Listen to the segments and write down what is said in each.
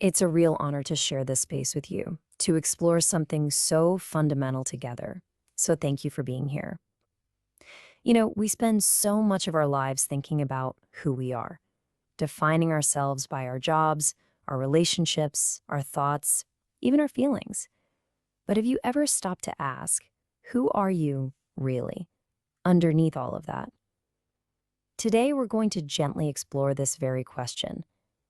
It's a real honor to share this space with you, to explore something so fundamental together. So thank you for being here. We spend so much of our lives thinking about who we are, defining ourselves by our jobs, our relationships, our thoughts, even our feelings. But have you ever stopped to ask, who are you really, underneath all of that? Today, we're going to gently explore this very question,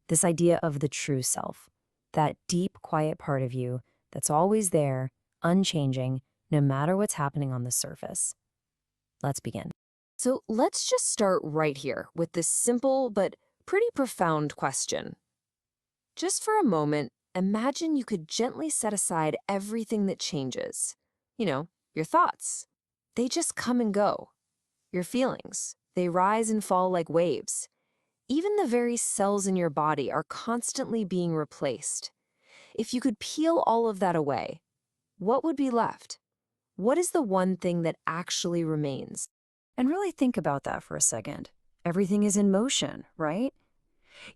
this idea of the true self, that deep, quiet part of you that's always there, unchanging, no matter what's happening on the surface. Let's begin. So let's just start right here with this simple but pretty profound question. Just for a moment, imagine you could gently set aside everything that changes. Your thoughts. They just come and go. Your feelings. They rise and fall like waves. Even the very cells in your body are constantly being replaced. If you could peel all of that away, what would be left? What is the one thing that actually remains? And really think about that for a second. Everything is in motion, right?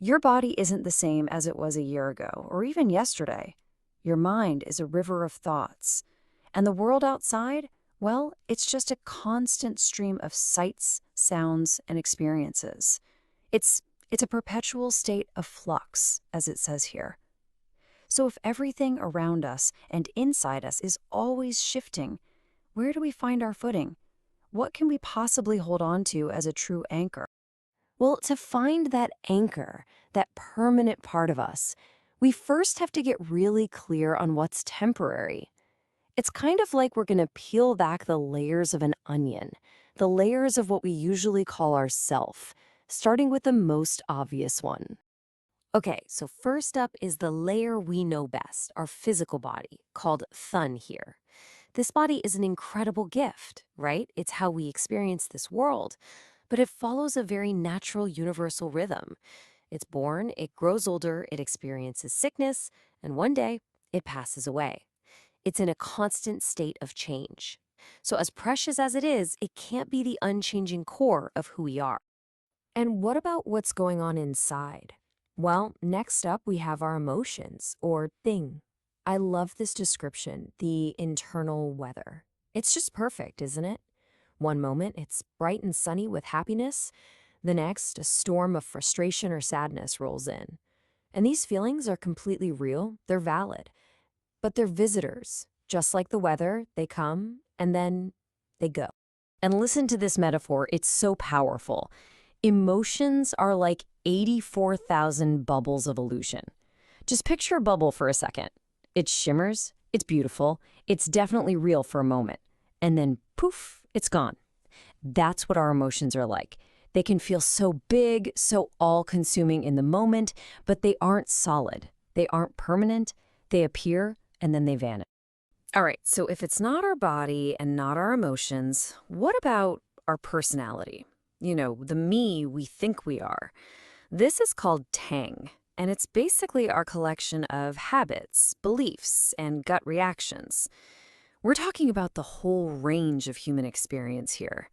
Your body isn't the same as it was a year ago or even yesterday. Your mind is a river of thoughts. And the world outside, well, it's just a constant stream of sights, sounds, and experiences. It's a perpetual state of flux, as it says here. So if everything around us and inside us is always shifting, where do we find our footing? What can we possibly hold on to as a true anchor? Well, to find that anchor, that permanent part of us, we first have to get really clear on what's temporary. It's kind of like we're going to peel back the layers of an onion, the layers of what we usually call our self, starting with the most obvious one. Okay, so first up is the layer we know best, our physical body, called thun here. This body is an incredible gift, right? It's how we experience this world, but it follows a very natural universal rhythm. It's born, it grows older, it experiences sickness, and one day it passes away. It's in a constant state of change. So as precious as it is, it can't be the unchanging core of who we are. And what about what's going on inside? Well, next up we have our emotions, or thing. I love this description, the internal weather. It's just perfect, isn't it? One moment it's bright and sunny with happiness, the next a storm of frustration or sadness rolls in. And these feelings are completely real, they're valid. But they're visitors. Just like the weather, they come and then they go. And listen to this metaphor, it's so powerful. Emotions are like 84,000 bubbles of illusion. Just picture a bubble for a second. It shimmers, it's beautiful, it's definitely real for a moment. And then poof, it's gone. That's what our emotions are like. They can feel so big, so all-consuming in the moment, but they aren't solid. They aren't permanent. They appear and then they vanish. All right, so if it's not our body and not our emotions, what about our personality? The me we think we are. This is called tang, and it's basically our collection of habits, beliefs, and gut reactions. We're talking about the whole range of human experience here.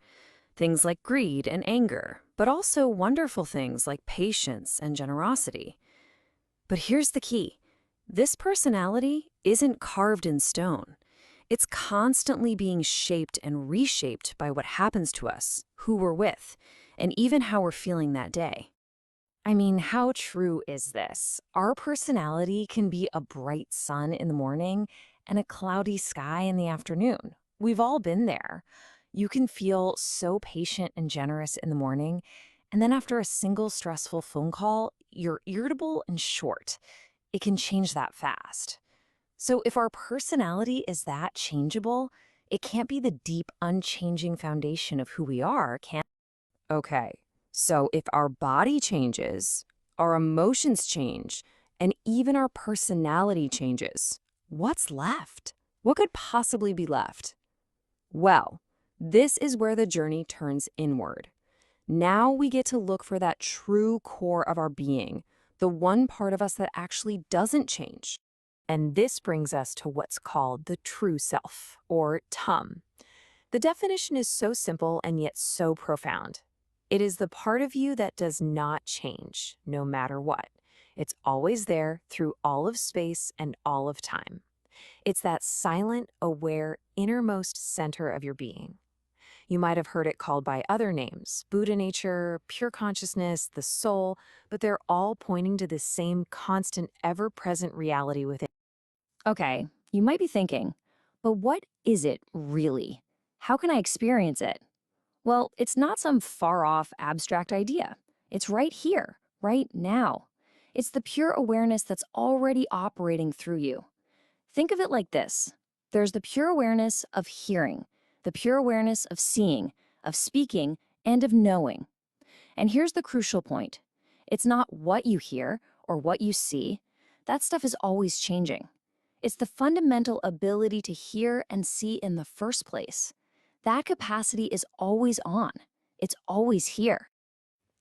Things like greed and anger, but also wonderful things like patience and generosity. But here's the key. This personality isn't carved in stone. It's constantly being shaped and reshaped by what happens to us, who we're with, and even how we're feeling that day. I mean, how true is this? Our personality can be a bright sun in the morning and a cloudy sky in the afternoon. We've all been there. You can feel so patient and generous in the morning, and then after a single stressful phone call, you're irritable and short. It can change that fast. So if our personality is that changeable, it can't be the deep, unchanging foundation of who we are, can it? Okay, so if our body changes, our emotions change, and even our personality changes, what's left? What could possibly be left? Well, this is where the journey turns inward. Now we get to look for that true core of our being, the one part of us that actually doesn't change. And this brings us to what's called the true self, or tum. The definition is so simple and yet so profound. It is the part of you that does not change, no matter what. It's always there through all of space and all of time. It's that silent, aware, innermost center of your being. You might have heard it called by other names: Buddha nature, pure consciousness, the soul, but they're all pointing to the same constant, ever present reality within. Okay, you might be thinking, but what is it really? How can I experience it? Well, it's not some far off abstract idea. It's right here, right now. It's the pure awareness that's already operating through you. Think of it like this: there's the pure awareness of hearing, the pure awareness of seeing, of speaking, and of knowing. And here's the crucial point: it's not what you hear or what you see. That stuff is always changing. It's the fundamental ability to hear and see in the first place. That capacity is always on. It's always here.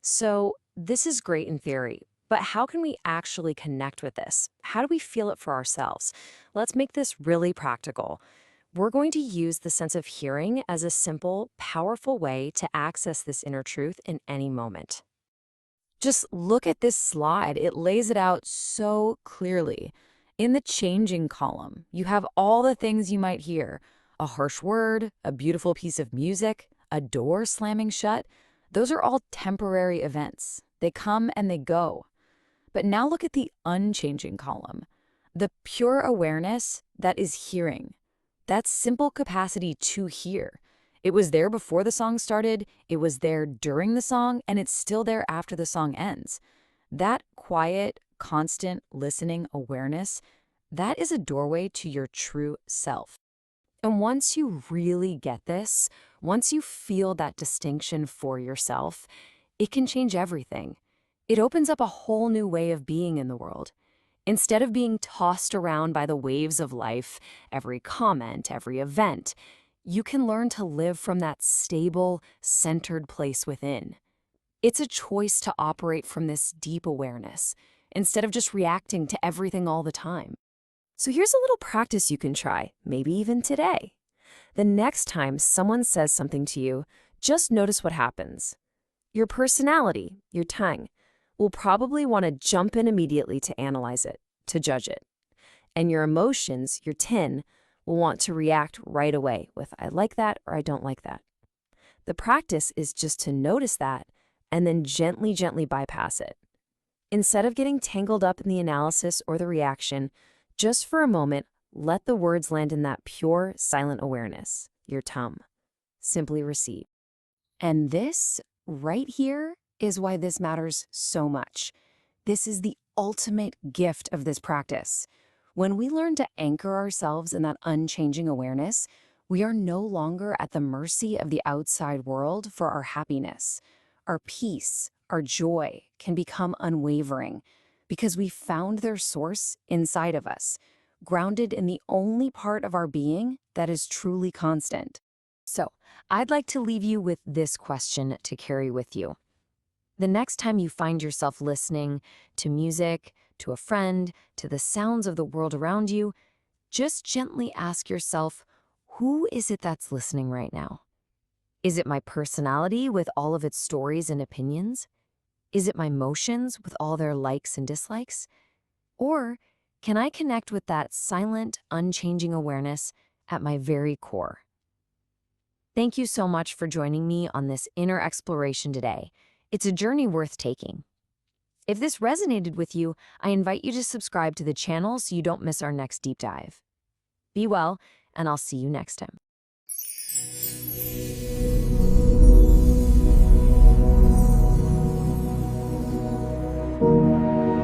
So, this is great in theory, but how can we actually connect with this? How do we feel it for ourselves? Let's make this really practical. We're going to use the sense of hearing as a simple, powerful way to access this inner truth in any moment. Just look at this slide. It lays it out so clearly. In the changing column, you have all the things you might hear: a harsh word, a beautiful piece of music, a door slamming shut. Those are all temporary events. They come and they go. But now look at the unchanging column, the pure awareness that is hearing. That simple capacity to hear. It was there before the song started, it was there during the song, and it's still there after the song ends. That quiet, constant listening awareness, that is a doorway to your true self. And once you really get this, once you feel that distinction for yourself, it can change everything. It opens up a whole new way of being in the world. Instead of being tossed around by the waves of life, every comment, every event, you can learn to live from that stable, centered place within. It's a choice to operate from this deep awareness, instead of just reacting to everything all the time. So here's a little practice you can try, maybe even today. The next time someone says something to you, just notice what happens. Your personality, your tongue, will probably want to jump in immediately to analyze it, to judge it. And your emotions, your tin, will want to react right away with "I like that" or "I don't like that." The practice is just to notice that and then gently, gently bypass it. Instead of getting tangled up in the analysis or the reaction, just for a moment, let the words land in that pure, silent awareness, your tum. Simply receive. And this, right here, is why this matters so much. This is the ultimate gift of this practice. When we learn to anchor ourselves in that unchanging awareness, we are no longer at the mercy of the outside world for our happiness. Our peace, our joy can become unwavering because we found their source inside of us, grounded in the only part of our being that is truly constant. So, I'd like to leave you with this question to carry with you. The next time you find yourself listening to music, to a friend, to the sounds of the world around you, just gently ask yourself, who is it that's listening right now? Is it my personality with all of its stories and opinions? Is it my emotions with all their likes and dislikes? Or can I connect with that silent, unchanging awareness at my very core? Thank you so much for joining me on this inner exploration today. It's a journey worth taking. If this resonated with you, I invite you to subscribe to the channel so you don't miss our next deep dive. Be well, and I'll see you next time.